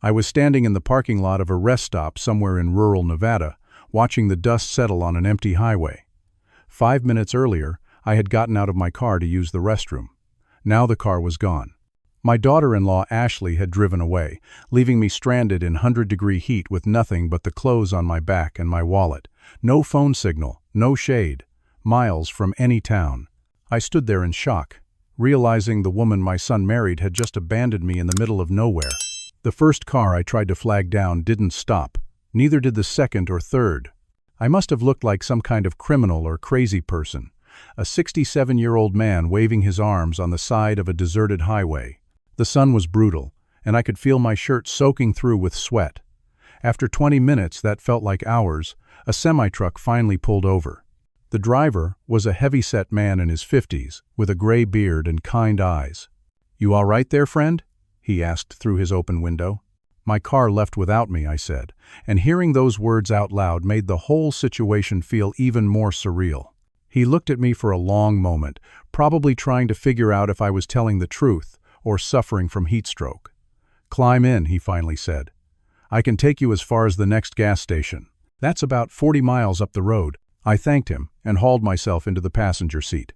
I was standing in the parking lot of a rest stop somewhere in rural Nevada, watching the dust settle on an empty highway. 5 minutes earlier, I had gotten out of my car to use the restroom. Now the car was gone. My daughter-in-law Ashley had driven away, leaving me stranded in 100-degree heat with nothing but the clothes on my back and my wallet. No phone signal, no shade, miles from any town. I stood there in shock, realizing the woman my son married had just abandoned me in the middle of nowhere. The first car I tried to flag down didn't stop, neither did the second or third. I must have looked like some kind of criminal or crazy person, a 67-year-old man waving his arms on the side of a deserted highway. The sun was brutal, and I could feel my shirt soaking through with sweat. After 20 minutes that felt like hours, a semi-truck finally pulled over. The driver was a heavy-set man in his 50s, with a gray beard and kind eyes. "You all right there, friend?" he asked through his open window. "My car left without me," I said, and hearing those words out loud made the whole situation feel even more surreal. He looked at me for a long moment, probably trying to figure out if I was telling the truth or suffering from heat stroke. "Climb in," he finally said. "I can take you as far as the next gas station. That's about 40 miles up the road." I thanked him and hauled myself into the passenger seat.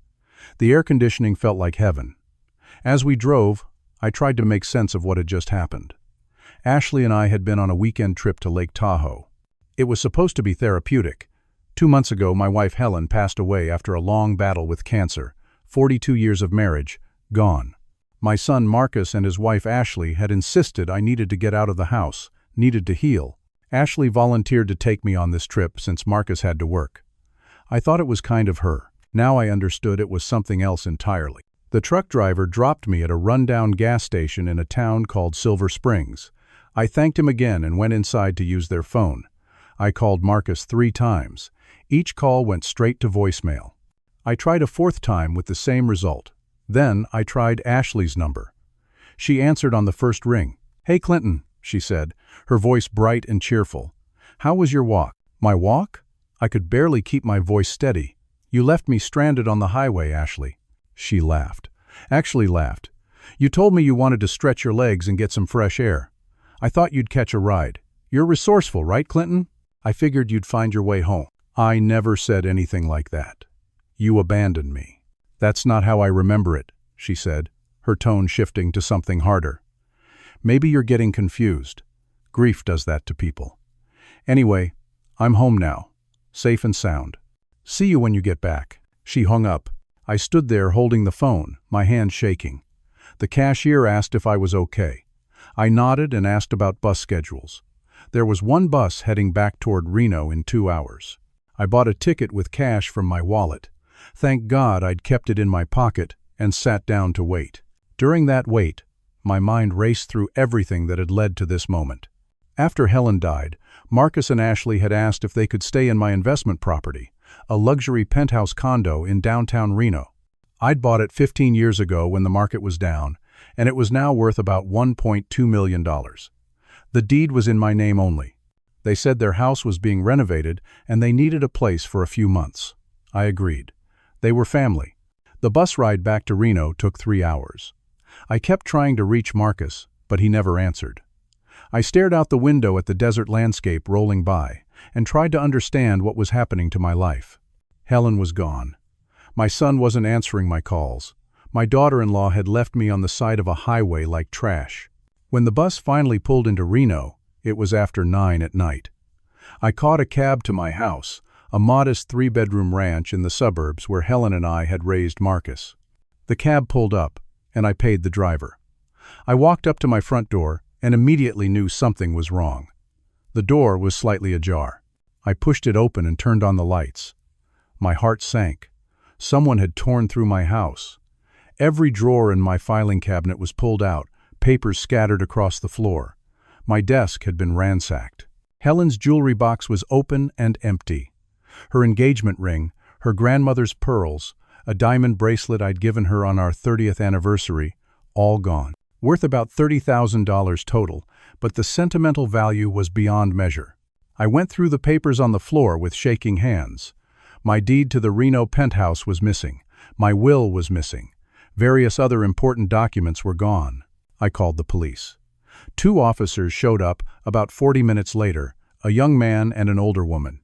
The air conditioning felt like heaven. As we drove, I tried to make sense of what had just happened. Ashley and I had been on a weekend trip to Lake Tahoe. It was supposed to be therapeutic. 2 months ago, my wife Helen passed away after a long battle with cancer. 42 years of marriage, gone. My son Marcus and his wife Ashley had insisted I needed to get out of the house, needed to heal. Ashley volunteered to take me on this trip since Marcus had to work. I thought it was kind of her. Now I understood it was something else entirely. The truck driver dropped me at a rundown gas station in a town called Silver Springs. I thanked him again and went inside to use their phone. I called Marcus 3 times. Each call went straight to voicemail. I tried a 4th time with the same result. Then I tried Ashley's number. She answered on the first ring. "Hey Clinton," she said, her voice bright and cheerful. "How was your walk?" "My walk?" I could barely keep my voice steady. "You left me stranded on the highway, Ashley." She laughed. Actually laughed. "You told me you wanted to stretch your legs and get some fresh air. I thought you'd catch a ride. You're resourceful, right, Clinton? I figured you'd find your way home." "I never said anything like that. You abandoned me." "That's not how I remember it," she said, her tone shifting to something harder. "Maybe you're getting confused. Grief does that to people. Anyway, I'm home now, safe and sound. See you when you get back." She hung up. I stood there holding the phone, my hand shaking. The cashier asked if I was okay. I nodded and asked about bus schedules. There was one bus heading back toward Reno in 2 hours. I bought a ticket with cash from my wallet. Thank God I'd kept it in my pocket and sat down to wait. During that wait, my mind raced through everything that had led to this moment. After Helen died, Marcus and Ashley had asked if they could stay in my investment property, a luxury penthouse condo in downtown Reno. I'd bought it 15 years ago when the market was down, and it was now worth about $1.2 million. The deed was in my name only. They said their house was being renovated and they needed a place for a few months. I agreed. They were family. The bus ride back to Reno took 3 hours. I kept trying to reach Marcus, but he never answered. I stared out the window at the desert landscape rolling by and tried to understand what was happening to my life. Helen was gone. My son wasn't answering my calls. My daughter-in-law had left me on the side of a highway like trash. When the bus finally pulled into Reno, it was after 9 at night. I caught a cab to my house, a modest 3-bedroom ranch in the suburbs where Helen and I had raised Marcus. The cab pulled up, and I paid the driver. I walked up to my front door and immediately knew something was wrong. The door was slightly ajar. I pushed it open and turned on the lights. My heart sank. Someone had torn through my house. Every drawer in my filing cabinet was pulled out, papers scattered across the floor. My desk had been ransacked. Helen's jewelry box was open and empty. Her engagement ring, her grandmother's pearls, a diamond bracelet I'd given her on our 30th anniversary, all gone. Worth about $30,000 total, but the sentimental value was beyond measure. I went through the papers on the floor with shaking hands. My deed to the Reno penthouse was missing. My will was missing. Various other important documents were gone. I called the police. Two officers showed up about 40 minutes later, a young man and an older woman.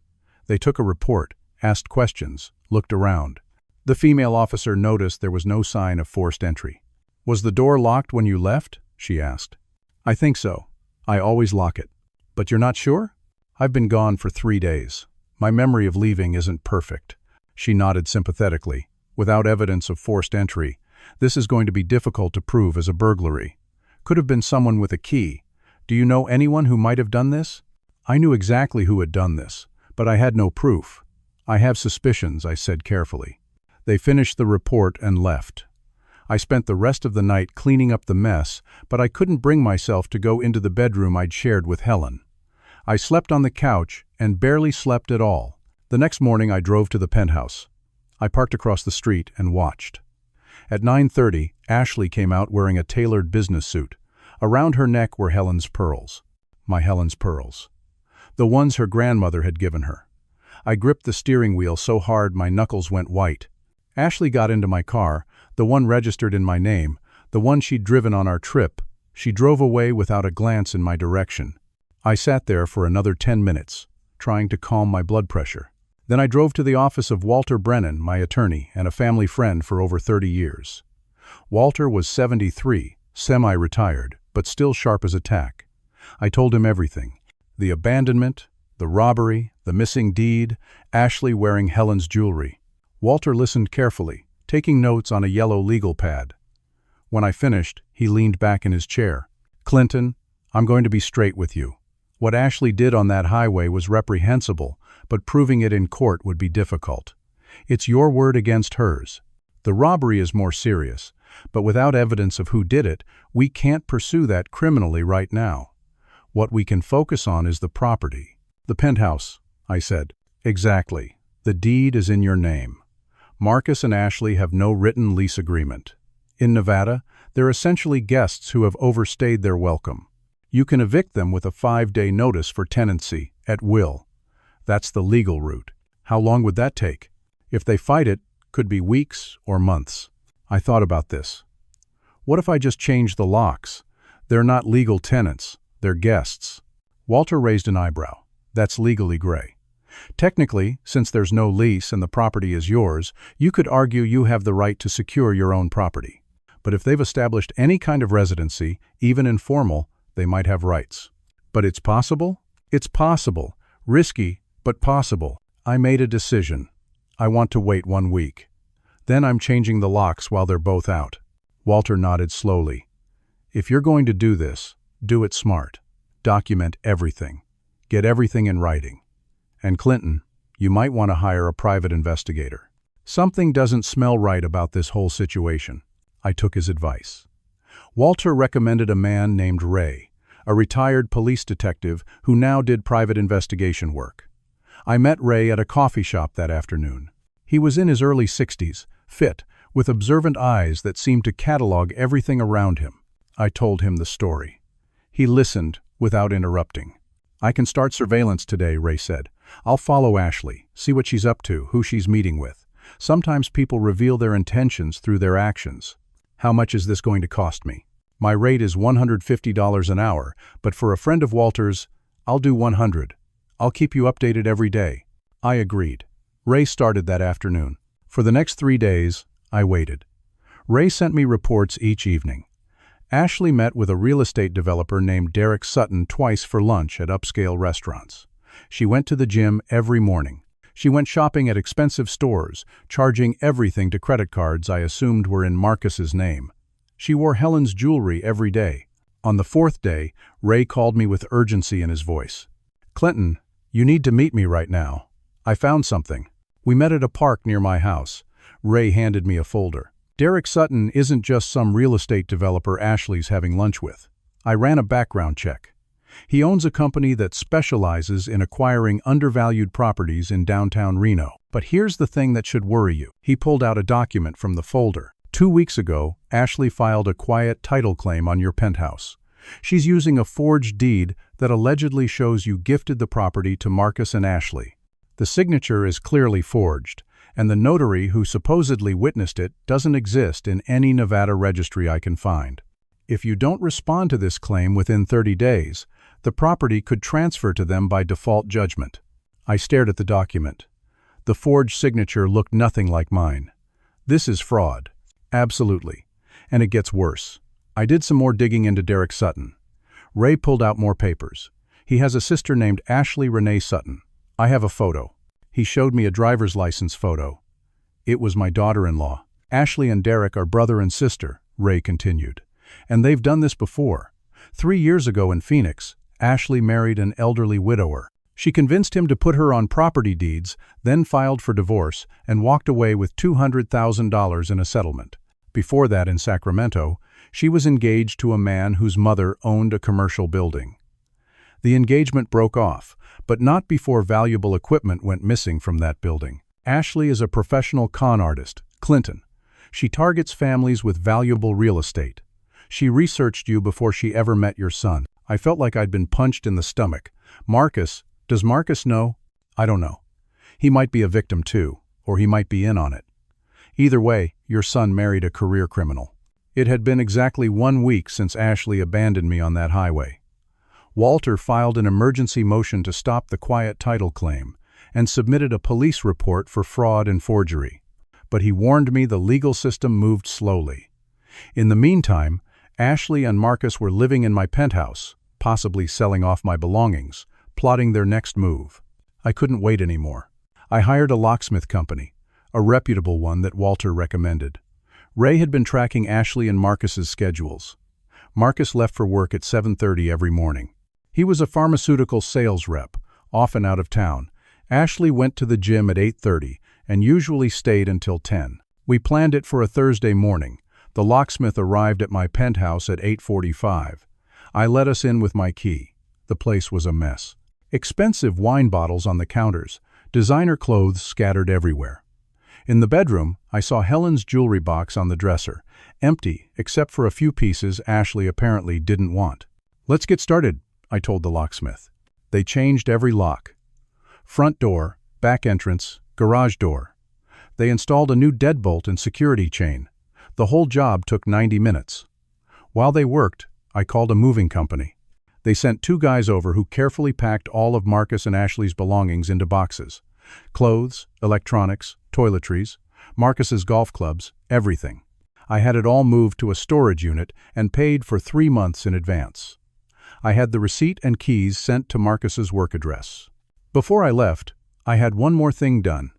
They took a report, asked questions, looked around. The female officer noticed there was no sign of forced entry. "Was the door locked when you left?" she asked. "I think so. I always lock it." "But you're not sure?" "I've been gone for 3 days. My memory of leaving isn't perfect." She nodded sympathetically. "Without evidence of forced entry, this is going to be difficult to prove as a burglary. Could have been someone with a key. Do you know anyone who might have done this?" I knew exactly who had done this, but I had no proof. "I have suspicions," I said carefully. They finished the report and left. I spent the rest of the night cleaning up the mess, but I couldn't bring myself to go into the bedroom I'd shared with Helen. I slept on the couch and barely slept at all. The next morning I drove to the penthouse. I parked across the street and watched. At 9:30, Ashley came out wearing a tailored business suit. Around her neck were Helen's pearls. My Helen's pearls. The ones her grandmother had given her. I gripped the steering wheel so hard my knuckles went white. Ashley got into my car, the one registered in my name, the one she'd driven on our trip. She drove away without a glance in my direction. I sat there for another 10 minutes, trying to calm my blood pressure. Then I drove to the office of Walter Brennan, my attorney, and a family friend for over 30 years. Walter was 73, semi-retired, but still sharp as a tack. I told him everything. The abandonment, the robbery, the missing deed, Ashley wearing Helen's jewelry. Walter listened carefully, taking notes on a yellow legal pad. When I finished, he leaned back in his chair. "Clinton, I'm going to be straight with you. What Ashley did on that highway was reprehensible, but proving it in court would be difficult. It's your word against hers. The robbery is more serious, but without evidence of who did it, we can't pursue that criminally right now. What we can focus on is the property." "The penthouse," I said. "Exactly. The deed is in your name. Marcus and Ashley have no written lease agreement. In Nevada, they're essentially guests who have overstayed their welcome. You can evict them with a 5-day notice for tenancy, at will. That's the legal route. How long would that take? If they fight it, could be weeks or months." I thought about this. What if I just change the locks? They're not legal tenants, they're guests. Walter raised an eyebrow. "That's legally gray. Technically, since there's no lease and the property is yours, you could argue you have the right to secure your own property. But if they've established any kind of residency, even informal, they might have rights." "But it's possible?" "It's possible. Risky, but possible. I made a decision. I want to wait 1 week. Then I'm changing the locks while they're both out." Walter nodded slowly. "If you're going to do this, do it smart. Document everything. Get everything in writing. And Clinton, you might want to hire a private investigator. Something doesn't smell right about this whole situation." I took his advice. Walter recommended a man named Ray, a retired police detective who now did private investigation work. I met Ray at a coffee shop that afternoon. He was in his early 60s, fit, with observant eyes that seemed to catalog everything around him. I told him the story. He listened without interrupting. "I can start surveillance today," Ray said. "I'll follow Ashley, see what she's up to, who she's meeting with. Sometimes people reveal their intentions through their actions." "How much is this going to cost me?" "My rate is $150 an hour, but for a friend of Walter's, I'll do $100. I'll keep you updated every day." I agreed. Ray started that afternoon. For the next 3 days, I waited. Ray sent me reports each evening. Ashley met with a real estate developer named Derek Sutton twice for lunch at upscale restaurants. She went to the gym every morning. She went shopping at expensive stores, charging everything to credit cards I assumed were in Marcus's name. She wore Helen's jewelry every day. On the 4th day, Ray called me with urgency in his voice. "Clinton, you need to meet me right now. I found something." We met at a park near my house. Ray handed me a folder. "Derek Sutton isn't just some real estate developer Ashley's having lunch with. I ran a background check. He owns a company that specializes in acquiring undervalued properties in downtown Reno. But here's the thing that should worry you." He pulled out a document from the folder. 2 weeks ago, Ashley filed a quiet title claim on your penthouse. She's using a forged deed that allegedly shows you gifted the property to Marcus and Ashley. The signature is clearly forged, and the notary who supposedly witnessed it doesn't exist in any Nevada registry I can find. If you don't respond to this claim within 30 days, the property could transfer to them by default judgment. I stared at the document. The forged signature looked nothing like mine. This is fraud. Absolutely. And it gets worse. I did some more digging into Derek Sutton. Ray pulled out more papers. He has a sister named Ashley Renee Sutton. I have a photo. He showed me a driver's license photo. It was my daughter-in-law. Ashley and Derek are brother and sister, Ray continued. And they've done this before. 3 years ago in Phoenix, Ashley married an elderly widower. She convinced him to put her on property deeds, then filed for divorce, and walked away with $200,000 in a settlement. Before that, in Sacramento, she was engaged to a man whose mother owned a commercial building. The engagement broke off, but not before valuable equipment went missing from that building. Ashley is a professional con artist, Clinton. She targets families with valuable real estate. She researched you before she ever met your son. I felt like I'd been punched in the stomach. Marcus, does Marcus know? I don't know. He might be a victim too, or he might be in on it. Either way, your son married a career criminal. It had been exactly 1 week since Ashley abandoned me on that highway. Walter filed an emergency motion to stop the quiet title claim and submitted a police report for fraud and forgery. But he warned me the legal system moved slowly. In the meantime, Ashley and Marcus were living in my penthouse, possibly selling off my belongings, plotting their next move. I couldn't wait anymore. I hired a locksmith company, a reputable one that Walter recommended. Ray had been tracking Ashley and Marcus's schedules. Marcus left for work at 7:30 every morning. He was a pharmaceutical sales rep, often out of town. Ashley went to the gym at 8:30 and usually stayed until 10. We planned it for a Thursday morning. The locksmith arrived at my penthouse at 8:45. I let us in with my key. The place was a mess. Expensive wine bottles on the counters, designer clothes scattered everywhere. In the bedroom, I saw Helen's jewelry box on the dresser, empty except for a few pieces Ashley apparently didn't want. "Let's get started," I told the locksmith. They changed every lock. Front door, back entrance, garage door. They installed a new deadbolt and security chain. The whole job took 90 minutes. While they worked, I called a moving company. They sent 2 guys over who carefully packed all of Marcus and Ashley's belongings into boxes. Clothes, electronics, toiletries, Marcus's golf clubs, everything. I had it all moved to a storage unit and paid for 3 months in advance. I had the receipt and keys sent to Marcus's work address. Before I left, I had one more thing done.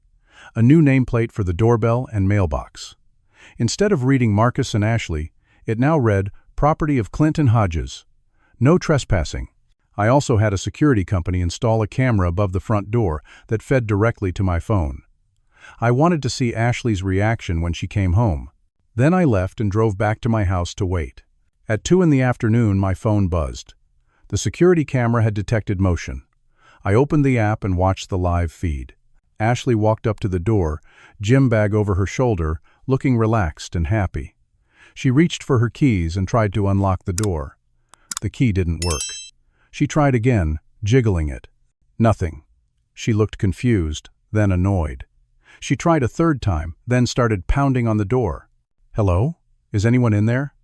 A new nameplate for the doorbell and mailbox. Instead of reading Marcus and Ashley, it now read, "Property of Clinton Hodges. No trespassing." I also had a security company install a camera above the front door that fed directly to my phone. I wanted to see Ashley's reaction when she came home. Then I left and drove back to my house to wait. At 2 in the afternoon, my phone buzzed. The security camera had detected motion. I opened the app and watched the live feed. Ashley walked up to the door, gym bag over her shoulder, looking relaxed and happy. She reached for her keys and tried to unlock the door. The key didn't work. She tried again, jiggling it. Nothing. She looked confused, then annoyed. She tried a third time, then started pounding on the door. "Hello? Is anyone in there?"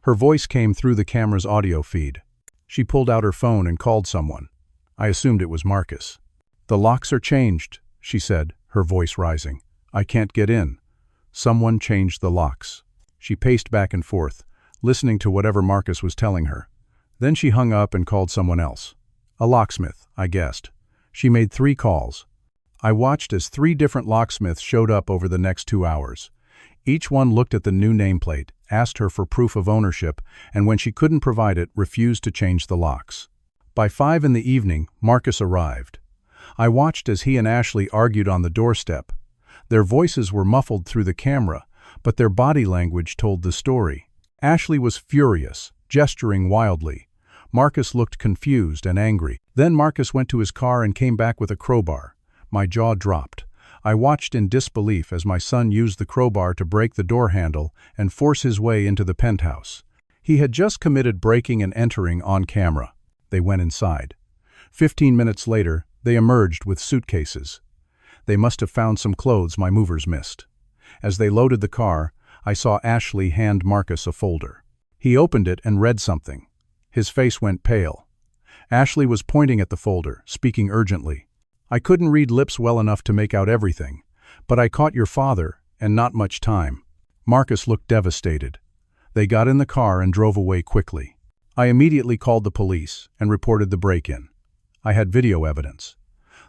Her voice came through the camera's audio feed. She pulled out her phone and called someone. I assumed it was Marcus. "The locks are changed," she said, her voice rising. "I can't get in." Someone changed the locks. She paced back and forth, listening to whatever Marcus was telling her. Then she hung up and called someone else. A locksmith, I guessed. She made 3 calls. I watched as 3 different locksmiths showed up over the next 2 hours. Each one looked at the new nameplate, asked her for proof of ownership, and when she couldn't provide it, refused to change the locks. By 5 in the evening, Marcus arrived. I watched as he and Ashley argued on the doorstep. Their voices were muffled through the camera, but their body language told the story. Ashley was furious, gesturing wildly. Marcus looked confused and angry. Then Marcus went to his car and came back with a crowbar. My jaw dropped. I watched in disbelief as my son used the crowbar to break the door handle and force his way into the penthouse. He had just committed breaking and entering on camera. They went inside. 15 minutes later, they emerged with suitcases. They must have found some clothes my movers missed. As they loaded the car, I saw Ashley hand Marcus a folder. He opened it and read something. His face went pale. Ashley was pointing at the folder, speaking urgently. I couldn't read lips well enough to make out everything, but I caught your father, and not much time. Marcus looked devastated. They got in the car and drove away quickly. I immediately called the police and reported the break-in. I had video evidence.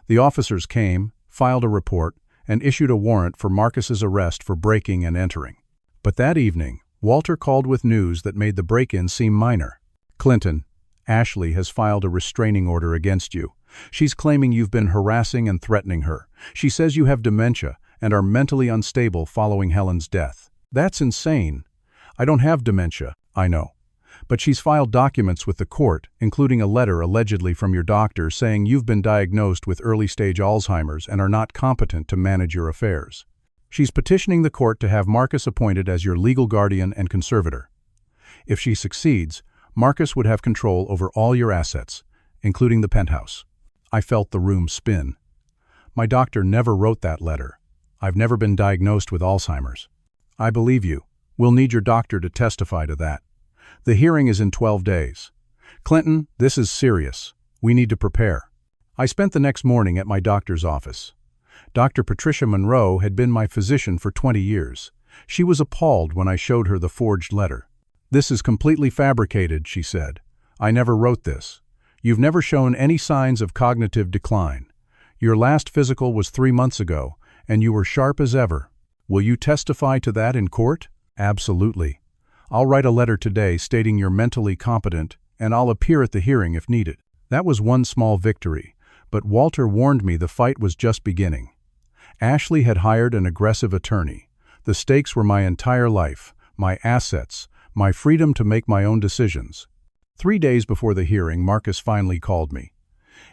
The officers came, filed a report, and issued a warrant for Marcus's arrest for breaking and entering. But that evening, Walter called with news that made the break-in seem minor. Clinton, Ashley has filed a restraining order against you. She's claiming you've been harassing and threatening her. She says you have dementia and are mentally unstable following Helen's death. That's insane. I don't have dementia, I know. But she's filed documents with the court, including a letter allegedly from your doctor saying you've been diagnosed with early-stage Alzheimer's and are not competent to manage your affairs. She's petitioning the court to have Marcus appointed as your legal guardian and conservator. If she succeeds, Marcus would have control over all your assets, including the penthouse. I felt the room spin. My doctor never wrote that letter. I've never been diagnosed with Alzheimer's. I believe you. We'll need your doctor to testify to that. The hearing is in 12 days. Clinton, this is serious. We need to prepare. I spent the next morning at my doctor's office. Dr. Patricia Monroe had been my physician for 20 years. She was appalled when I showed her the forged letter. This is completely fabricated, she said. I never wrote this. You've never shown any signs of cognitive decline. Your last physical was 3 months ago, and you were sharp as ever. Will you testify to that in court? Absolutely. I'll write a letter today stating you're mentally competent, and I'll appear at the hearing if needed. That was one small victory, but Walter warned me the fight was just beginning. Ashley had hired an aggressive attorney. The stakes were my entire life, my assets, my freedom to make my own decisions. 3 days before the hearing, Marcus finally called me.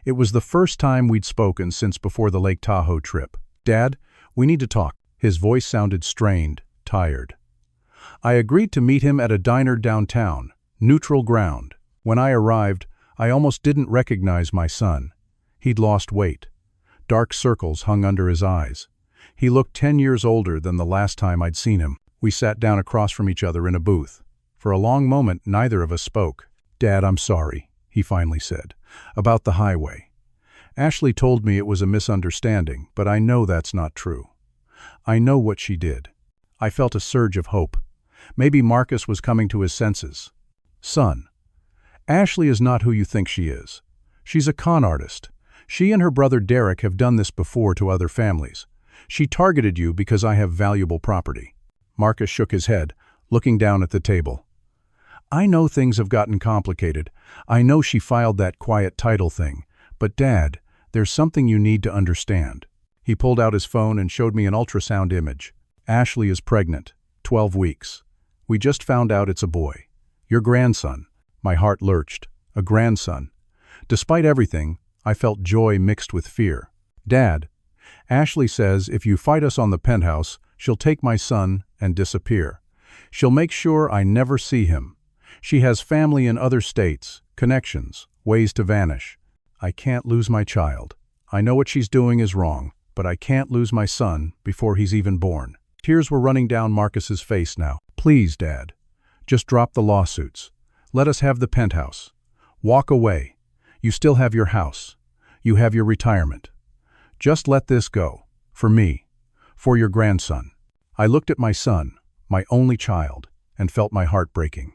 It was the first time we'd spoken since before the Lake Tahoe trip. Dad, we need to talk. His voice sounded strained, tired. I agreed to meet him at a diner downtown, neutral ground. When I arrived, I almost didn't recognize my son. He'd lost weight. Dark circles hung under his eyes. He looked 10 years older than the last time I'd seen him. We sat down across from each other in a booth. For a long moment, neither of us spoke. Dad, I'm sorry, he finally said, about the highway. Ashley told me it was a misunderstanding, but I know that's not true. I know what she did. I felt a surge of hope. Maybe Marcus was coming to his senses. Son, Ashley is not who you think she is. She's a con artist. She and her brother Derek have done this before to other families. She targeted you because I have valuable property. Marcus shook his head, looking down at the table. I know things have gotten complicated. I know she filed that quiet title thing. But Dad, there's something you need to understand. He pulled out his phone and showed me an ultrasound image. Ashley is pregnant, 12 weeks. We just found out it's a boy. Your grandson. My heart lurched. A grandson. Despite everything, I felt joy mixed with fear. Dad, Ashley says if you fight us on the penthouse, she'll take my son and disappear. She'll make sure I never see him. She has family in other states, connections, ways to vanish. I can't lose my child. I know what she's doing is wrong, but I can't lose my son before he's even born. Tears were running down Marcus's face now. Please, Dad, just drop the lawsuits. Let us have the penthouse. Walk away. You still have your house. You have your retirement. Just let this go. For me. For your grandson. I looked at my son, my only child, and felt my heart breaking.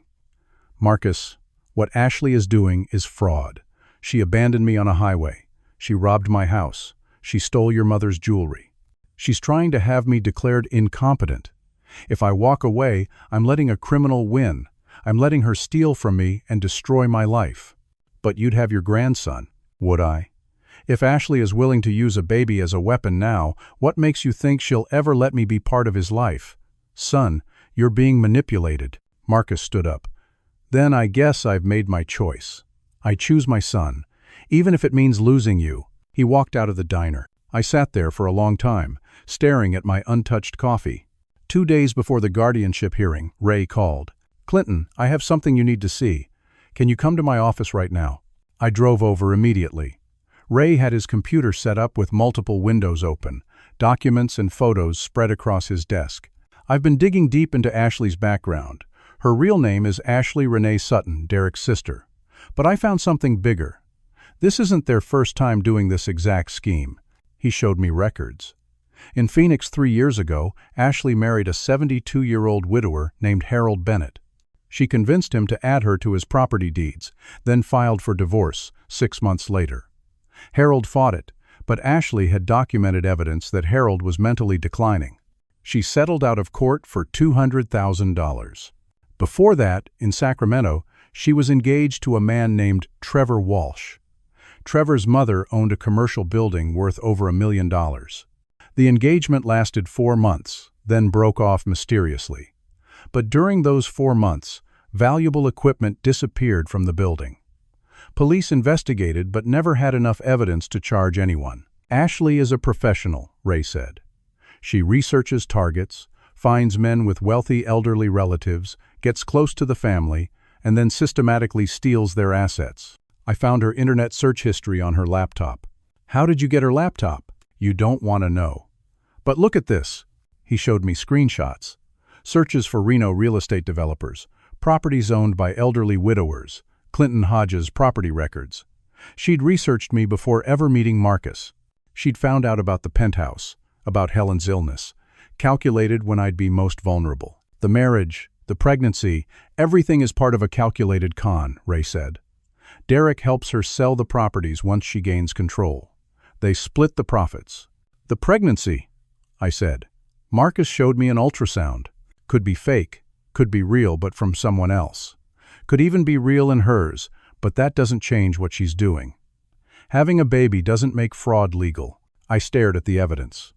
Marcus, what Ashley is doing is fraud. She abandoned me on a highway. She robbed my house. She stole your mother's jewelry. She's trying to have me declared incompetent. If I walk away, I'm letting a criminal win. I'm letting her steal from me and destroy my life. But you'd have your grandson, would I? If Ashley is willing to use a baby as a weapon now, what makes you think she'll ever let me be part of his life? Son, you're being manipulated. Marcus stood up. Then I guess I've made my choice. I choose my son, even if it means losing you. He walked out of the diner. I sat there for a long time, staring at my untouched coffee. 2 days before the guardianship hearing, Ray called. Clinton, I have something you need to see. Can you come to my office right now? I drove over immediately. Ray had his computer set up with multiple windows open, documents and photos spread across his desk. I've been digging deep into Ashley's background. Her real name is Ashley Renee Sutton, Derek's sister. But I found something bigger. This isn't their first time doing this exact scheme. He showed me records. In Phoenix 3 years ago, Ashley married a 72-year-old widower named Harold Bennett. She convinced him to add her to his property deeds, then filed for divorce 6 months later. Harold fought it, but Ashley had documented evidence that Harold was mentally declining. She settled out of court for $200,000. Before that, in Sacramento, she was engaged to a man named Trevor Walsh. Trevor's mother owned a commercial building worth over $1 million. The engagement lasted 4 months, then broke off mysteriously. But during those 4 months, valuable equipment disappeared from the building. Police investigated but never had enough evidence to charge anyone. Ashley is a professional, Ray said. She researches targets, finds men with wealthy elderly relatives, gets close to the family, and then systematically steals their assets. I found her internet search history on her laptop. How did you get her laptop? You don't want to know. But look at this. He showed me screenshots. Searches for Reno real estate developers, properties owned by elderly widowers, Clinton Hodges property records. She'd researched me before ever meeting Marcus. She'd found out about the penthouse, about Helen's illness, calculated when I'd be most vulnerable. The marriage, the pregnancy, everything is part of a calculated con, Ray said. Derek helps her sell the properties once she gains control. They split the profits. The pregnancy, I said. Marcus showed me an ultrasound. Could be fake, could be real but from someone else. Could even be real in hers, but that doesn't change what she's doing. Having a baby doesn't make fraud legal. I stared at the evidence.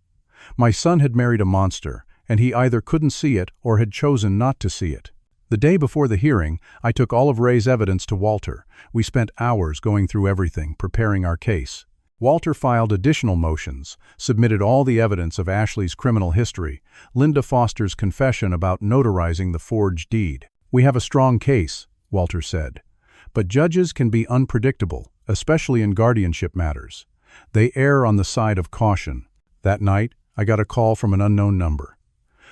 My son had married a monster, and he either couldn't see it or had chosen not to see it. The day before the hearing, I took all of Ray's evidence to Walter. We spent hours going through everything, preparing our case. Walter filed additional motions, submitted all the evidence of Ashley's criminal history, Linda Foster's confession about notarizing the forged deed. We have a strong case, Walter said. But judges can be unpredictable, especially in guardianship matters. They err on the side of caution. That night, I got a call from an unknown number.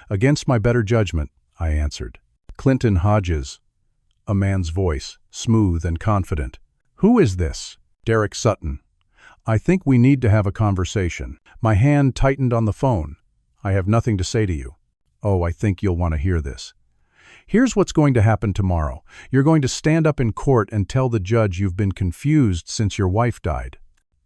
Against my better judgment, I answered. Clinton Hodges. A man's voice, smooth and confident. Who is this? Derek Sutton. I think we need to have a conversation. My hand tightened on the phone. I have nothing to say to you. Oh, I think you'll want to hear this. Here's what's going to happen tomorrow. You're going to stand up in court and tell the judge you've been confused since your wife died.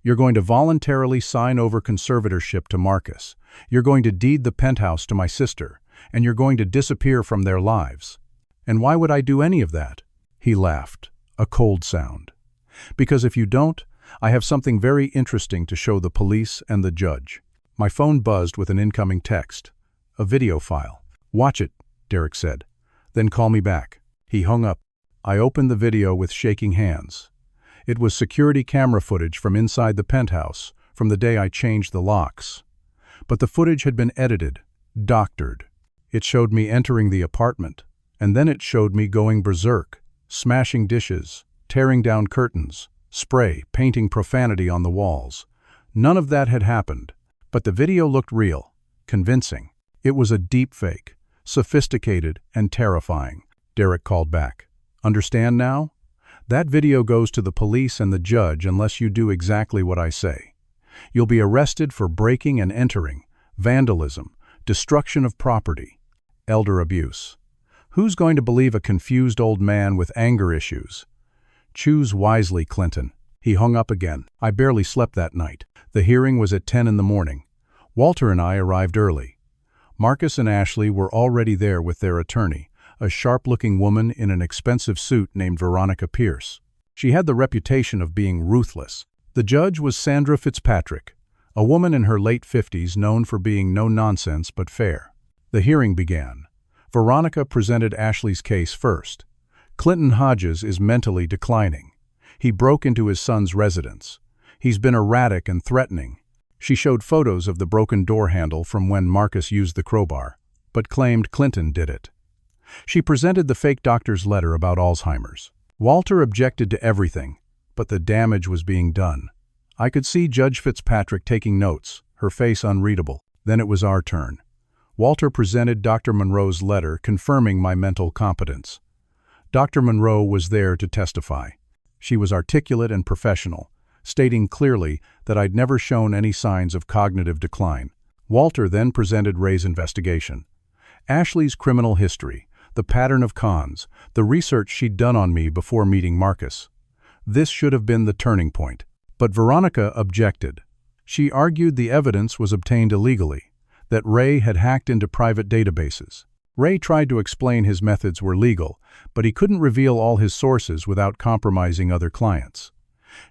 You're going to voluntarily sign over conservatorship to Marcus. You're going to deed the penthouse to my sister, and you're going to disappear from their lives. And why would I do any of that? He laughed, a cold sound. Because if you don't, I have something very interesting to show the police and the judge. My phone buzzed with an incoming text. A video file. Watch it, Derek said. Then call me back. He hung up. I opened the video with shaking hands. It was security camera footage from inside the penthouse, from the day I changed the locks. But the footage had been edited, doctored. It showed me entering the apartment, and then it showed me going berserk, smashing dishes, tearing down curtains, spray, painting profanity on the walls. None of that had happened, but the video looked real, convincing. It was a deep fake, sophisticated and terrifying. Derek called back. Understand now? That video goes to the police and the judge unless you do exactly what I say. You'll be arrested for breaking and entering, vandalism, destruction of property, elder abuse. Who's going to believe a confused old man with anger issues? Choose wisely, Clinton. He hung up again. I barely slept that night. The hearing was at 10 in the morning. Walter and I arrived early. Marcus and Ashley were already there with their attorney, a sharp-looking woman in an expensive suit named Veronica Pierce. She had the reputation of being ruthless. The judge was Sandra Fitzpatrick, a woman in her late 50s known for being no-nonsense but fair. The hearing began. Veronica presented Ashley's case first. Clinton Hodges is mentally declining. He broke into his son's residence. He's been erratic and threatening. She showed photos of the broken door handle from when Marcus used the crowbar, but claimed Clinton did it. She presented the fake doctor's letter about Alzheimer's. Walter objected to everything, but the damage was being done. I could see Judge Fitzpatrick taking notes, her face unreadable. Then it was our turn. Walter presented Dr. Monroe's letter confirming my mental competence. Dr. Monroe was there to testify. She was articulate and professional, stating clearly that I'd never shown any signs of cognitive decline. Walter then presented Ray's investigation. Ashley's criminal history, the pattern of cons, the research she'd done on me before meeting Marcus. This should have been the turning point. But Veronica objected. She argued the evidence was obtained illegally, that Ray had hacked into private databases. Ray tried to explain his methods were legal, but he couldn't reveal all his sources without compromising other clients.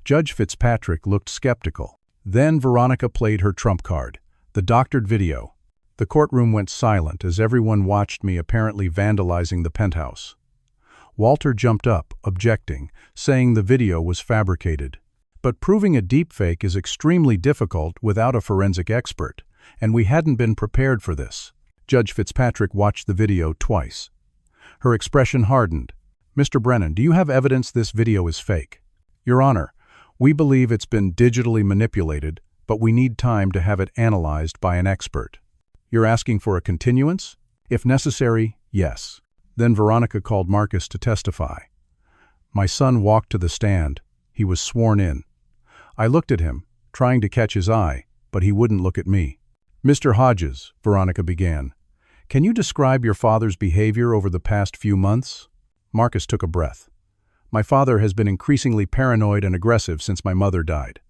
Judge Fitzpatrick looked skeptical. Then Veronica played her trump card, the doctored video. The courtroom went silent as everyone watched me apparently vandalizing the penthouse. Walter jumped up, objecting, saying the video was fabricated. But proving a deepfake is extremely difficult without a forensic expert, and we hadn't been prepared for this. Judge Fitzpatrick watched the video twice. Her expression hardened. "Mr. Brennan, do you have evidence this video is fake?" "Your Honor, we believe it's been digitally manipulated, but we need time to have it analyzed by an expert." "You're asking for a continuance?" "If necessary, yes." Then Veronica called Marcus to testify. My son walked to the stand. He was sworn in. I looked at him, trying to catch his eye, but he wouldn't look at me. "Mr. Hodges," Veronica began, "can you describe your father's behavior over the past few months?" Marcus took a breath. "My father has been increasingly paranoid and aggressive since my mother died.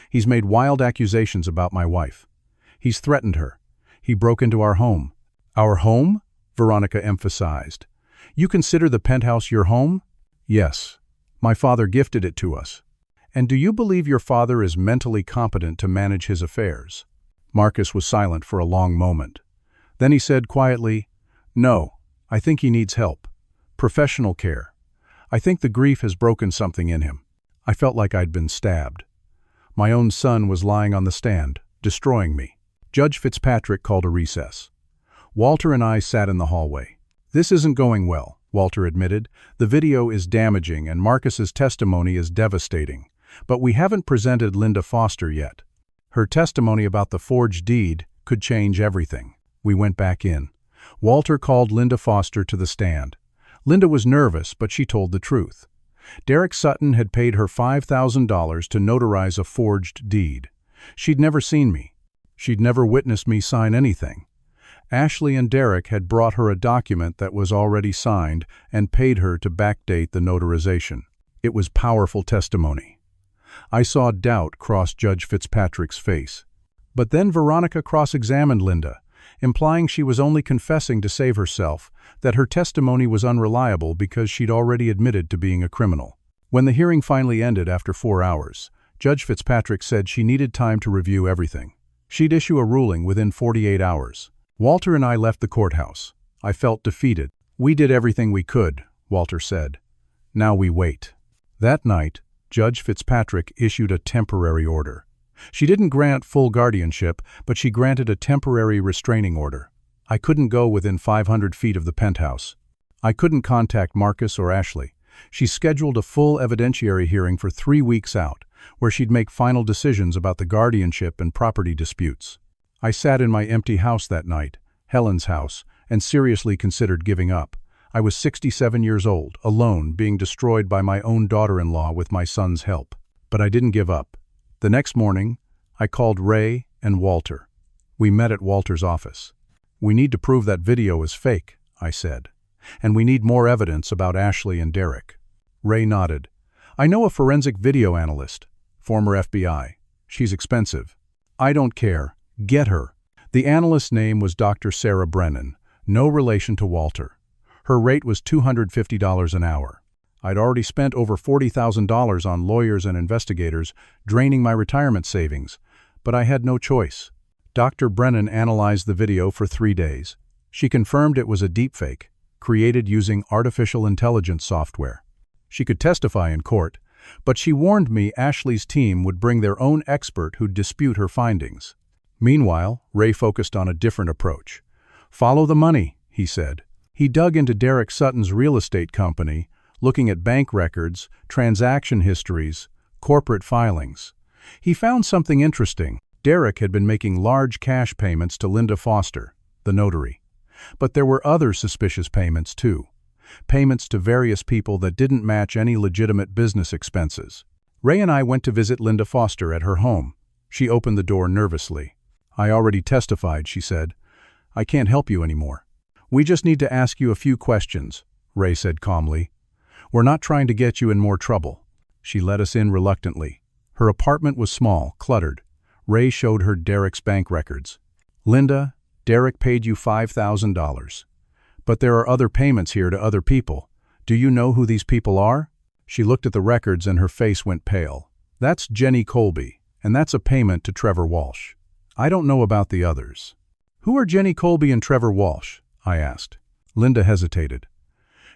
He's made wild accusations about my wife. He's threatened her. He broke into our home." "Our home?" Veronica emphasized. "You consider the penthouse your home?" "Yes. My father gifted it to us." "And do you believe your father is mentally competent to manage his affairs?" Marcus was silent for a long moment. Then he said quietly, "No, I think he needs help. Professional care. I think the grief has broken something in him." I felt like I'd been stabbed. My own son was lying on the stand, destroying me. Judge Fitzpatrick called a recess. Walter and I sat in the hallway. "This isn't going well," Walter admitted. "The video is damaging and Marcus's testimony is devastating. But we haven't presented Linda Foster yet. Her testimony about the forged deed could change everything." We went back in. Walter called Linda Foster to the stand. Linda was nervous, but she told the truth. Derek Sutton had paid her $5,000 to notarize a forged deed. She'd never seen me. She'd never witnessed me sign anything. Ashley and Derek had brought her a document that was already signed and paid her to backdate the notarization. It was powerful testimony. I saw doubt cross Judge Fitzpatrick's face. But then Veronica cross-examined Linda, implying she was only confessing to save herself, that her testimony was unreliable because she'd already admitted to being a criminal. When the hearing finally ended after 4 hours, Judge Fitzpatrick said she needed time to review everything. She'd issue a ruling within 48 hours. Walter and I left the courthouse. I felt defeated. "We did everything we could," Walter said. "Now we wait." That night, Judge Fitzpatrick issued a temporary order. She didn't grant full guardianship, but she granted a temporary restraining order. I couldn't go within 500 feet of the penthouse. I couldn't contact Marcus or Ashley. She scheduled a full evidentiary hearing for 3 weeks out, where she'd make final decisions about the guardianship and property disputes. I sat in my empty house that night, Helen's house, and seriously considered giving up. I was 67 years old, alone, being destroyed by my own daughter-in-law with my son's help. But I didn't give up. The next morning, I called Ray and Walter. We met at Walter's office. "We need to prove that video is fake," I said. "And we need more evidence about Ashley and Derek." Ray nodded. "I know a forensic video analyst, former FBI. She's expensive." "I don't care. Get her." The analyst's name was Dr. Sarah Brennan, no relation to Walter. Her rate was $250 an hour. I'd already spent over $40,000 on lawyers and investigators, draining my retirement savings, but I had no choice. Dr. Brennan analyzed the video for 3 days. She confirmed it was a deepfake, created using artificial intelligence software. She could testify in court, but she warned me Ashley's team would bring their own expert who'd dispute her findings. Meanwhile, Ray focused on a different approach. "Follow the money," he said. He dug into Derek Sutton's real estate company, looking at bank records, transaction histories, corporate filings. He found something interesting. Derek had been making large cash payments to Linda Foster, the notary. But there were other suspicious payments, too. Payments to various people that didn't match any legitimate business expenses. Ray and I went to visit Linda Foster at her home. She opened the door nervously. "I already testified," she said. "I can't help you anymore." "We just need to ask you a few questions," Ray said calmly. "We're not trying to get you in more trouble." She let us in reluctantly. Her apartment was small, cluttered. Ray showed her Derek's bank records. "Linda, Derek paid you $5,000. But there are other payments here to other people. Do you know who these people are?" She looked at the records and her face went pale. "That's Jenny Colby, and that's a payment to Trevor Walsh. I don't know about the others." "Who are Jenny Colby and Trevor Walsh?" I asked. Linda hesitated.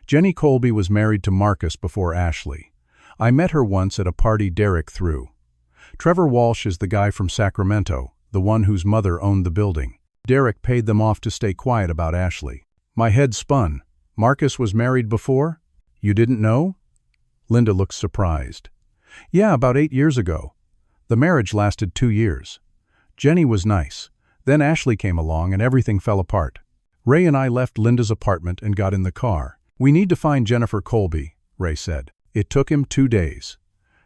"Jenny Colby was married to Marcus before Ashley. I met her once at a party Derek threw. Trevor Walsh is the guy from Sacramento, the one whose mother owned the building. Derek paid them off to stay quiet about Ashley." My head spun. "Marcus was married before? You didn't know?" Linda looked surprised. "Yeah, about 8 years ago. The marriage lasted 2 years. Jenny was nice. Then Ashley came along and everything fell apart." Ray and I left Linda's apartment and got in the car. "We need to find Jennifer Colby," Ray said. It took him 2 days.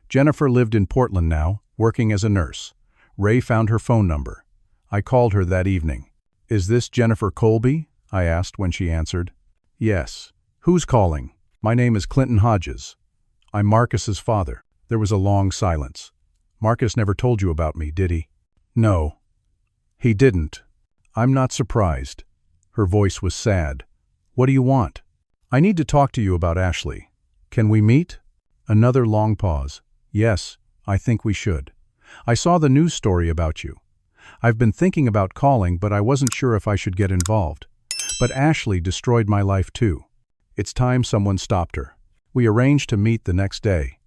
Jennifer lived in Portland now, working as a nurse. Ray found her phone number. I called her that evening. "Is this Jennifer Colby?" I asked when she answered. "Yes." "Who's calling?" "My name is Clinton Hodges. I'm Marcus's father." There was a long silence. "Marcus never told you about me, did he?" "No, he didn't." "I'm not surprised." Her voice was sad. "What do you want?" "I need to talk to you about Ashley. Can we meet?" Another long pause. "Yes, I think we should. I saw the news story about you. I've been thinking about calling, but I wasn't sure if I should get involved. But Ashley destroyed my life too. It's time someone stopped her." We arranged to meet the next day.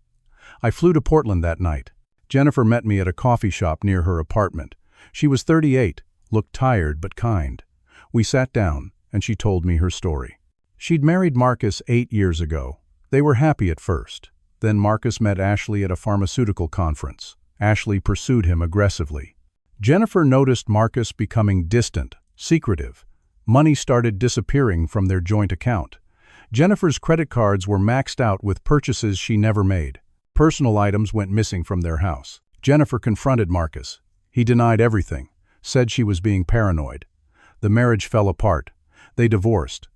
I flew to Portland that night. Jennifer met me at a coffee shop near her apartment. She was 38, looked tired but kind. We sat down, and she told me her story. She'd married Marcus 8 years ago. They were happy at first. Then Marcus met Ashley at a pharmaceutical conference. Ashley pursued him aggressively. Jennifer noticed Marcus becoming distant, secretive. Money started disappearing from their joint account. Jennifer's credit cards were maxed out with purchases she never made. Personal items went missing from their house. Jennifer confronted Marcus. He denied everything, said she was being paranoid. The marriage fell apart. They divorced.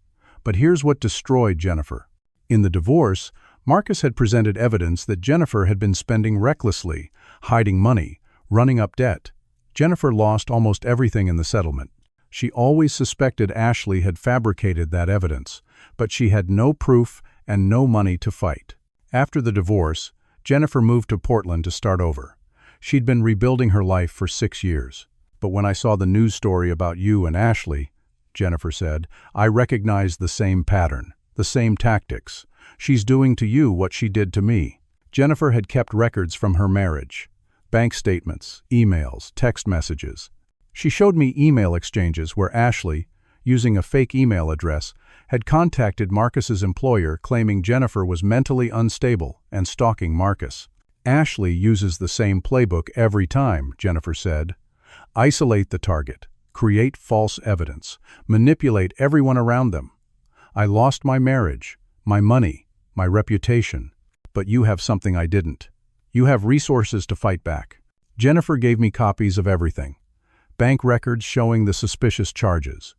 But here's what destroyed Jennifer. In the divorce, Marcus had presented evidence that Jennifer had been spending recklessly, hiding money, running up debt. Jennifer lost almost everything in the settlement. She always suspected Ashley had fabricated that evidence, but she had no proof and no money to fight. After the divorce, Jennifer moved to Portland to start over. She'd been rebuilding her life for 6 years. "But when I saw the news story about you and Ashley," Jennifer said, "I recognized the same pattern, the same tactics. She's doing to you what she did to me." Jennifer had kept records from her marriage. Bank statements, emails, text messages. She showed me email exchanges where Ashley, using a fake email address, had contacted Marcus's employer claiming Jennifer was mentally unstable and stalking Marcus. "Ashley uses the same playbook every time," Jennifer said. "Isolate the target, create false evidence, manipulate everyone around them. I lost my marriage, my money, my reputation, but you have something I didn't. You have resources to fight back." Jennifer gave me copies of everything. Bank records showing the suspicious charges.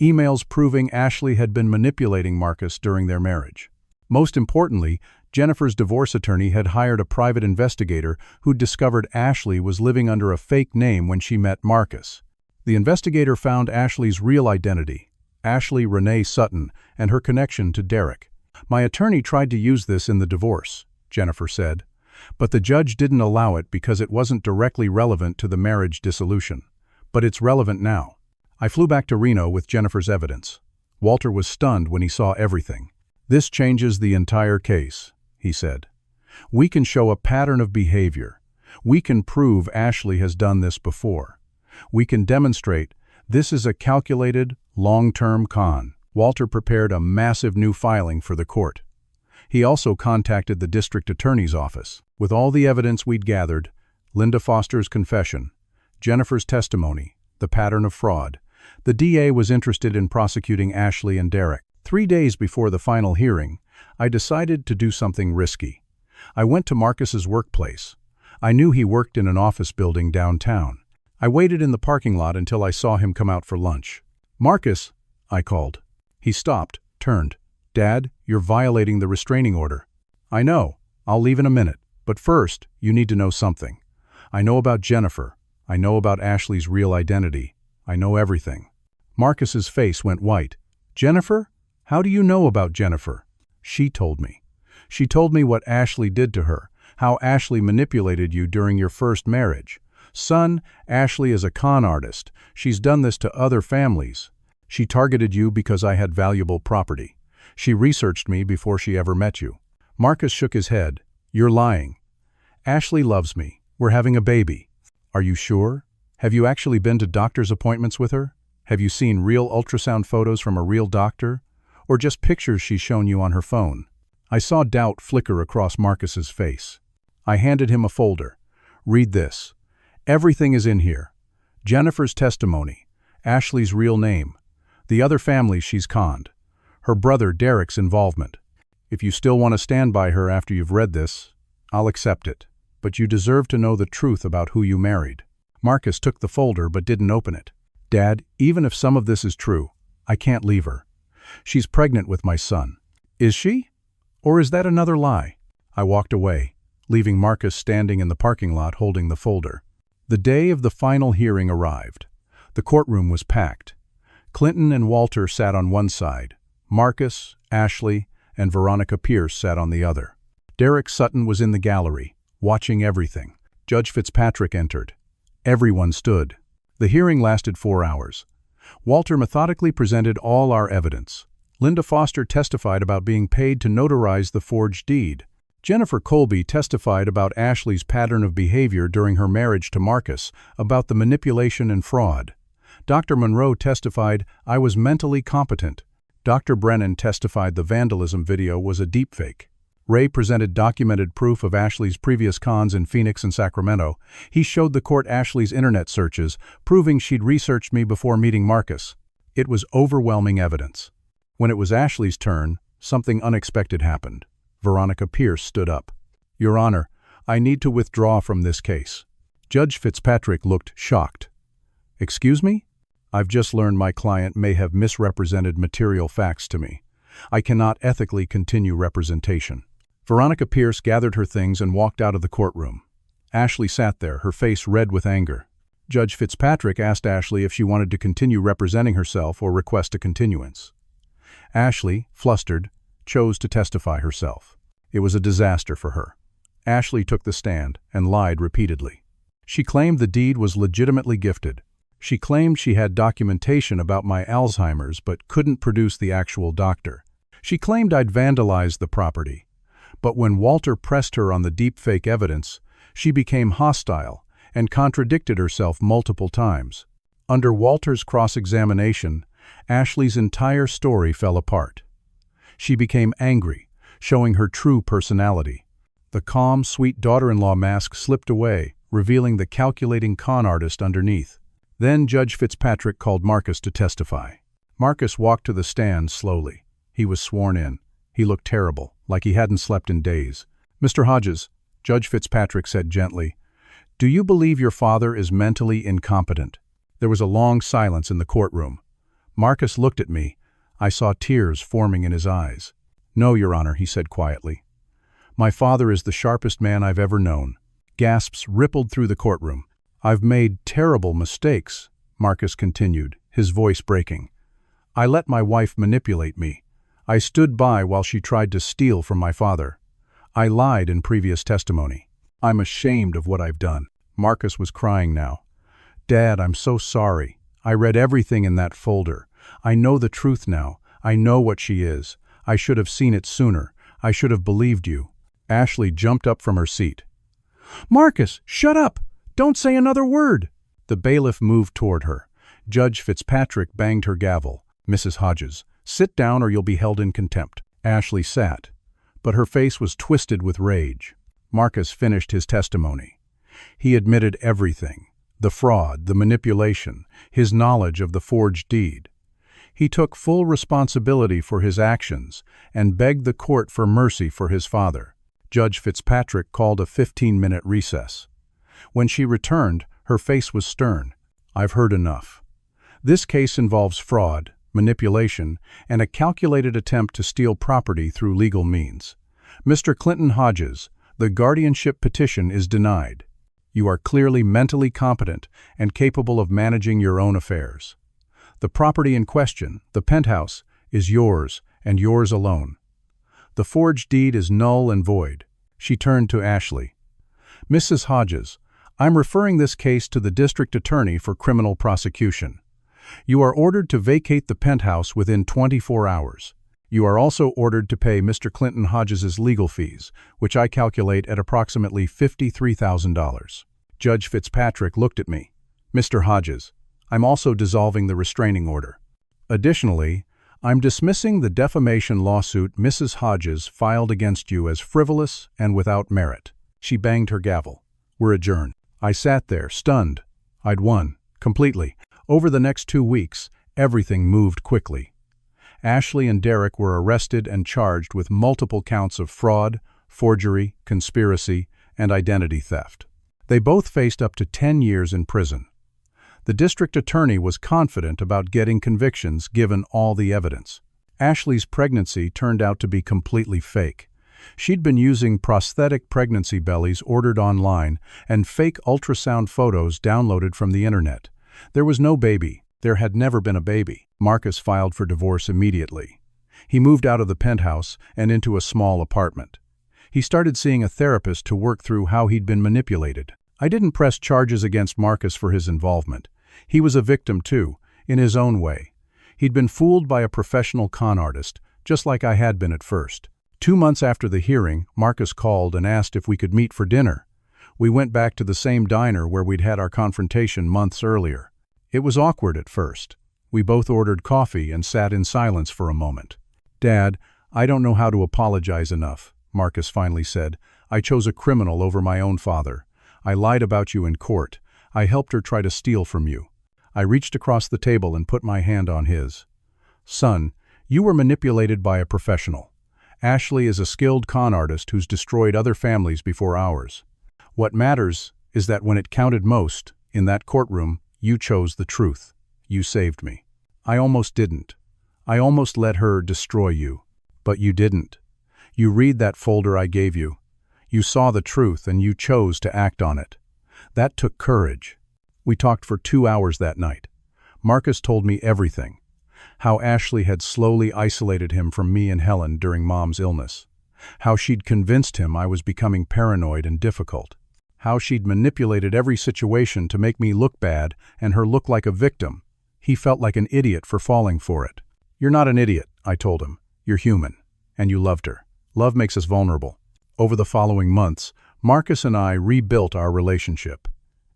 Emails proving Ashley had been manipulating Marcus during their marriage. Most importantly, Jennifer's divorce attorney had hired a private investigator who discovered Ashley was living under a fake name when she met Marcus. The investigator found Ashley's real identity, Ashley Renee Sutton, and her connection to Derek. "My attorney tried to use this in the divorce," Jennifer said, "but the judge didn't allow it because it wasn't directly relevant to the marriage dissolution. But it's relevant now." I flew back to Reno with Jennifer's evidence. Walter was stunned when he saw everything. "This changes the entire case," he said. "We can show a pattern of behavior. We can prove Ashley has done this before. We can demonstrate this is a calculated, long-term con." Walter prepared a massive new filing for the court. He also contacted the district attorney's office. With all the evidence we'd gathered, Linda Foster's confession, Jennifer's testimony, the pattern of fraud, The DA was interested in prosecuting Ashley and Derek. 3 days before the final hearing, I decided to do something risky. I went to Marcus's workplace. I knew he worked in an office building downtown. I waited in the parking lot until I saw him come out for lunch. "Marcus," I called. He stopped, turned. "Dad, you're violating the restraining order." "I know. I'll leave in a minute. But first, you need to know something. I know about Jennifer. I know about Ashley's real identity. I know everything." Marcus's face went white. "Jennifer? How do you know about Jennifer?" "She told me. She told me what Ashley did to her, how Ashley manipulated you during your first marriage. Son, Ashley is a con artist. She's done this to other families. She targeted you because I had valuable property. She researched me before she ever met you." Marcus shook his head. "You're lying. Ashley loves me. We're having a baby." "Are you sure? Have you actually been to doctor's appointments with her? Have you seen real ultrasound photos from a real doctor? Or just pictures she's shown you on her phone?" I saw doubt flicker across Marcus's face. I handed him a folder. "Read this. Everything is in here. Jennifer's testimony, Ashley's real name, the other families she's conned, her brother Derek's involvement. If you still want to stand by her after you've read this, I'll accept it. But you deserve to know the truth about who you married." Marcus took the folder but didn't open it. "Dad, even if some of this is true, I can't leave her. She's pregnant with my son." "Is she? Or is that another lie?" I walked away, leaving Marcus standing in the parking lot holding the folder. The day of the final hearing arrived. The courtroom was packed. Clinton and Walter sat on one side. Marcus, Ashley, and Veronica Pierce sat on the other. Derek Sutton was in the gallery, watching everything. Judge Fitzpatrick entered. Everyone stood. The hearing lasted 4 hours. Walter methodically presented all our evidence. Linda Foster testified about being paid to notarize the forged deed. Jennifer Colby testified about Ashley's pattern of behavior during her marriage to Marcus, about the manipulation and fraud. Dr. Monroe testified, "I was mentally competent." Dr. Brennan testified the vandalism video was a deepfake. Ray presented documented proof of Ashley's previous cons in Phoenix and Sacramento. He showed the court Ashley's internet searches, proving she'd researched me before meeting Marcus. It was overwhelming evidence. When it was Ashley's turn, something unexpected happened. Veronica Pierce stood up. "Your Honor, I need to withdraw from this case." Judge Fitzpatrick looked shocked. "Excuse me? I've just learned my client may have misrepresented material facts to me. I cannot ethically continue representation." Veronica Pierce gathered her things and walked out of the courtroom. Ashley sat there, her face red with anger. Judge Fitzpatrick asked Ashley if she wanted to continue representing herself or request a continuance. Ashley, flustered, chose to testify herself. It was a disaster for her. Ashley took the stand and lied repeatedly. She claimed the deed was legitimately gifted. She claimed she had documentation about my Alzheimer's but couldn't produce the actual doctor. She claimed I'd vandalized the property. But when Walter pressed her on the deepfake evidence, she became hostile and contradicted herself multiple times. Under Walter's cross-examination, Ashley's entire story fell apart. She became angry, showing her true personality. The calm, sweet daughter-in-law mask slipped away, revealing the calculating con artist underneath. Then Judge Fitzpatrick called Marcus to testify. Marcus walked to the stand slowly. He was sworn in. He looked terrible, like he hadn't slept in days. "Mr. Hodges," Judge Fitzpatrick said gently, "do you believe your father is mentally incompetent?" There was a long silence in the courtroom. Marcus looked at me. I saw tears forming in his eyes. "No, Your Honor," he said quietly. "My father is the sharpest man I've ever known." Gasps rippled through the courtroom. "I've made terrible mistakes," Marcus continued, his voice breaking. "I let my wife manipulate me. I stood by while she tried to steal from my father. I lied in previous testimony. I'm ashamed of what I've done." Marcus was crying now. "Dad, I'm so sorry. I read everything in that folder. I know the truth now. I know what she is. I should have seen it sooner. I should have believed you." Ashley jumped up from her seat. "Marcus, shut up! Don't say another word!" The bailiff moved toward her. Judge Fitzpatrick banged her gavel. "Mrs. Hodges, sit down or you'll be held in contempt." Ashley sat, but her face was twisted with rage. Marcus finished his testimony. He admitted everything. the fraud, the manipulation, his knowledge of the forged deed. He took full responsibility for his actions and begged the court for mercy for his father. Judge Fitzpatrick called a 15-minute recess. When she returned, her face was stern. "I've heard enough. This case involves fraud, manipulation, and a calculated attempt to steal property through legal means. Mr. Clinton Hodges, the guardianship petition is denied. You are clearly mentally competent and capable of managing your own affairs. The property in question, the penthouse, is yours and yours alone. The forged deed is null and void." She turned to Ashley. "Mrs. Hodges, I'm referring this case to the district attorney for criminal prosecution. You are ordered to vacate the penthouse within 24 hours. You are also ordered to pay Mr. Clinton Hodges' legal fees, which I calculate at approximately $53,000. Judge Fitzpatrick looked at me. "Mr. Hodges, I'm also dissolving the restraining order. Additionally, I'm dismissing the defamation lawsuit Mrs. Hodges filed against you as frivolous and without merit." She banged her gavel. "We're adjourned." I sat there, stunned. I'd won, completely. Over the next 2 weeks, everything moved quickly. Ashley and Derek were arrested and charged with multiple counts of fraud, forgery, conspiracy, and identity theft. They both faced up to 10 years in prison. The district attorney was confident about getting convictions given all the evidence. Ashley's pregnancy turned out to be completely fake. She'd been using prosthetic pregnancy bellies ordered online and fake ultrasound photos downloaded from the internet. There was no baby. There had never been a baby. Marcus filed for divorce immediately. He moved out of the penthouse and into a small apartment. He started seeing a therapist to work through how he'd been manipulated. I didn't press charges against Marcus for his involvement. He was a victim too, in his own way. He'd been fooled by a professional con artist, just like I had been at first. 2 months after the hearing, Marcus called and asked if we could meet for dinner. We went back to the same diner where we'd had our confrontation months earlier. It was awkward at first. We both ordered coffee and sat in silence for a moment. "Dad, I don't know how to apologize enough," Marcus finally said. "I chose a criminal over my own father. I lied about you in court. I helped her try to steal from you." I reached across the table and put my hand on his. "Son, you were manipulated by a professional. Ashley is a skilled con artist who's destroyed other families before ours. What matters is that when it counted most, in that courtroom, you chose the truth. You saved me. I almost didn't. I almost let her destroy you. But you didn't. You read that folder I gave you. You saw the truth and you chose to act on it. That took courage." We talked for 2 hours that night. Marcus told me everything. How Ashley had slowly isolated him from me and Helen during Mom's illness. How she'd convinced him I was becoming paranoid and difficult. How she'd manipulated every situation to make me look bad and her look like a victim. He felt like an idiot for falling for it. "You're not an idiot," I told him. "You're human. And you loved her. Love makes us vulnerable." Over the following months, Marcus and I rebuilt our relationship.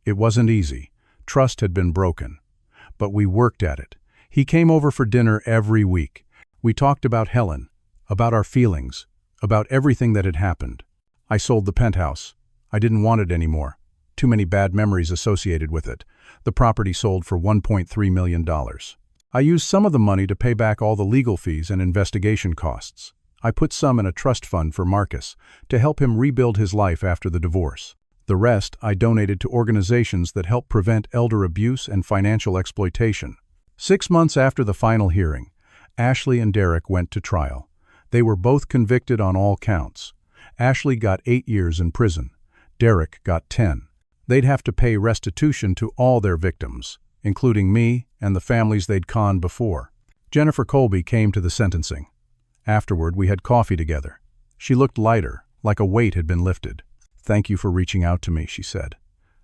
It wasn't easy. Trust had been broken. But we worked at it. He came over for dinner every week. We talked about Helen, about our feelings, about everything that had happened. I sold the penthouse. I didn't want it anymore. Too many bad memories associated with it. The property sold for $1.3 million. I used some of the money to pay back all the legal fees and investigation costs. I put some in a trust fund for Marcus to help him rebuild his life after the divorce. The rest I donated to organizations that help prevent elder abuse and financial exploitation. 6 months after the final hearing, Ashley and Derek went to trial. They were both convicted on all counts. Ashley got 8 years in prison. Derek got 10. They'd have to pay restitution to all their victims, including me and the families they'd conned before. Jennifer Colby came to the sentencing. Afterward, we had coffee together. She looked lighter, like a weight had been lifted. "Thank you for reaching out to me," she said.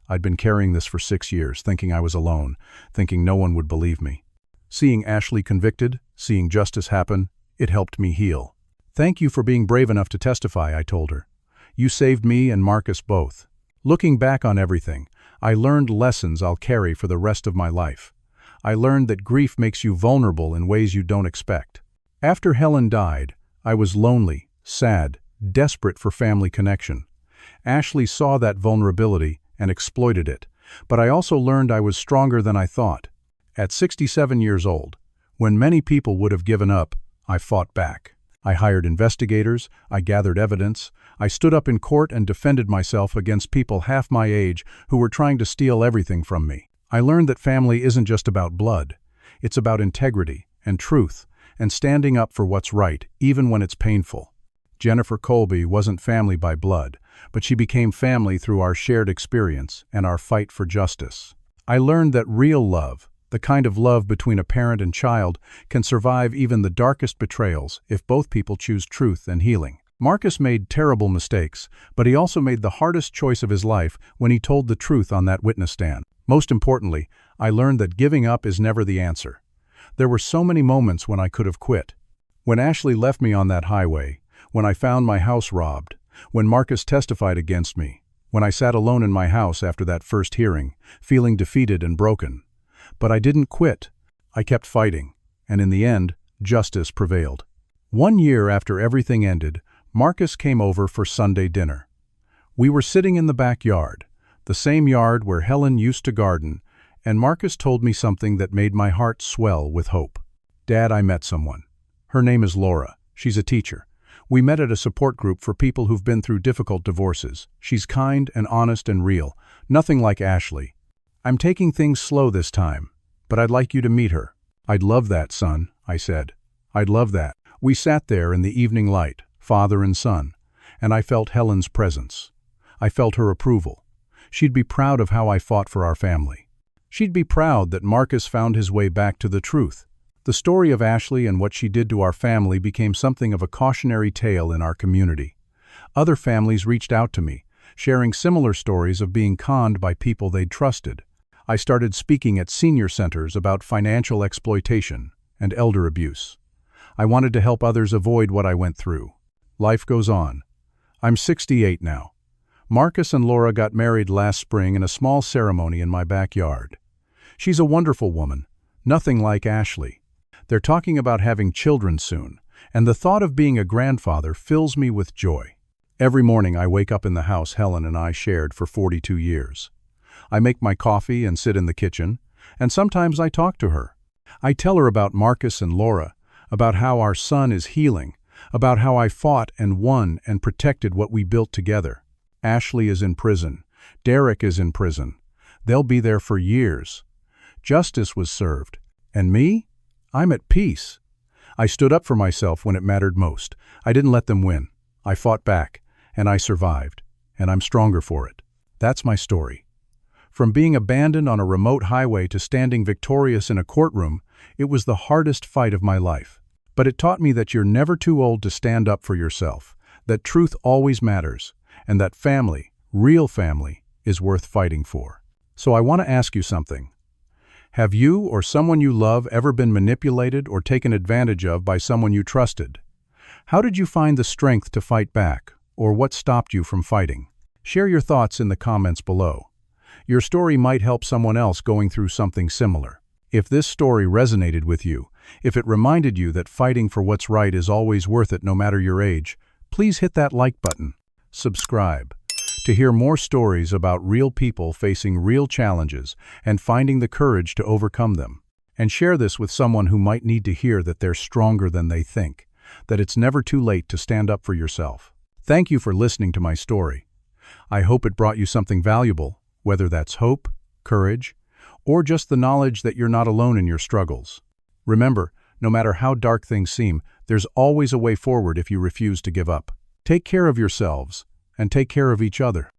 "I'd been carrying this for 6 years, thinking I was alone, thinking no one would believe me. Seeing Ashley convicted, seeing justice happen, it helped me heal." "Thank you for being brave enough to testify," I told her. "You saved me and Marcus both." Looking back on everything, I learned lessons I'll carry for the rest of my life. I learned that grief makes you vulnerable in ways you don't expect. After Helen died, I was lonely, sad, desperate for family connection. Ashley saw that vulnerability and exploited it, But I also learned I was stronger than I thought. At 67 years old, when many people would have given up, I fought back. I hired investigators, I gathered evidence, I stood up in court and defended myself against people half my age who were trying to steal everything from me. I learned that family isn't just about blood. It's about integrity and truth and standing up for what's right, even when it's painful. Jennifer Colby wasn't family by blood, but she became family through our shared experience and our fight for justice. I learned that real love, the kind of love between a parent and child, can survive even the darkest betrayals if both people choose truth and healing. Marcus made terrible mistakes, but he also made the hardest choice of his life when he told the truth on that witness stand. Most importantly, I learned that giving up is never the answer. There were so many moments when I could have quit. When Ashley left me on that highway, when I found my house robbed, when Marcus testified against me, when I sat alone in my house after that first hearing, feeling defeated and broken. But I didn't quit. I kept fighting, and in the end, justice prevailed. 1 year after everything ended, Marcus came over for Sunday dinner. We were sitting in the backyard, the same yard where Helen used to garden, and Marcus told me something that made my heart swell with hope. "Dad, I met someone. Her name is Laura. She's a teacher. We met at a support group for people who've been through difficult divorces. She's kind and honest and real, nothing like Ashley. I'm taking things slow this time, but I'd like you to meet her." "I'd love that, son," I said. "I'd love that." We sat there in the evening light, father and son, and I felt Helen's presence. I felt her approval. She'd be proud of how I fought for our family. She'd be proud that Marcus found his way back to the truth. The story of Ashley and what she did to our family became something of a cautionary tale in our community. Other families reached out to me, sharing similar stories of being conned by people they'd trusted. I started speaking at senior centers about financial exploitation and elder abuse. I wanted to help others avoid what I went through. Life goes on. I'm 68 now. Marcus and Laura got married last spring in a small ceremony in my backyard. She's a wonderful woman, nothing like Ashley. They're talking about having children soon, and the thought of being a grandfather fills me with joy. Every morning I wake up in the house Helen and I shared for 42 years. I make my coffee and sit in the kitchen, and sometimes I talk to her. I tell her about Marcus and Laura, about how our son is healing, about how I fought and won and protected what we built together. Ashley is in prison. Derek is in prison. They'll be there for years. Justice was served. And me? I'm at peace. I stood up for myself when it mattered most. I didn't let them win. I fought back, and I survived, and I'm stronger for it. That's my story. From being abandoned on a remote highway to standing victorious in a courtroom, it was the hardest fight of my life. But it taught me that you're never too old to stand up for yourself, that truth always matters, and that family, real family, is worth fighting for. So I want to ask you something. Have you or someone you love ever been manipulated or taken advantage of by someone you trusted? How did you find the strength to fight back, or what stopped you from fighting? Share your thoughts in the comments below. Your story might help someone else going through something similar. If this story resonated with you, if it reminded you that fighting for what's right is always worth it no matter your age, please hit that like button. Subscribe to hear more stories about real people facing real challenges and finding the courage to overcome them. And share this with someone who might need to hear that they're stronger than they think, that it's never too late to stand up for yourself. Thank you for listening to my story. I hope it brought you something valuable, whether that's hope, courage, or just the knowledge that you're not alone in your struggles. Remember, no matter how dark things seem, there's always a way forward if you refuse to give up. Take care of yourselves, and take care of each other.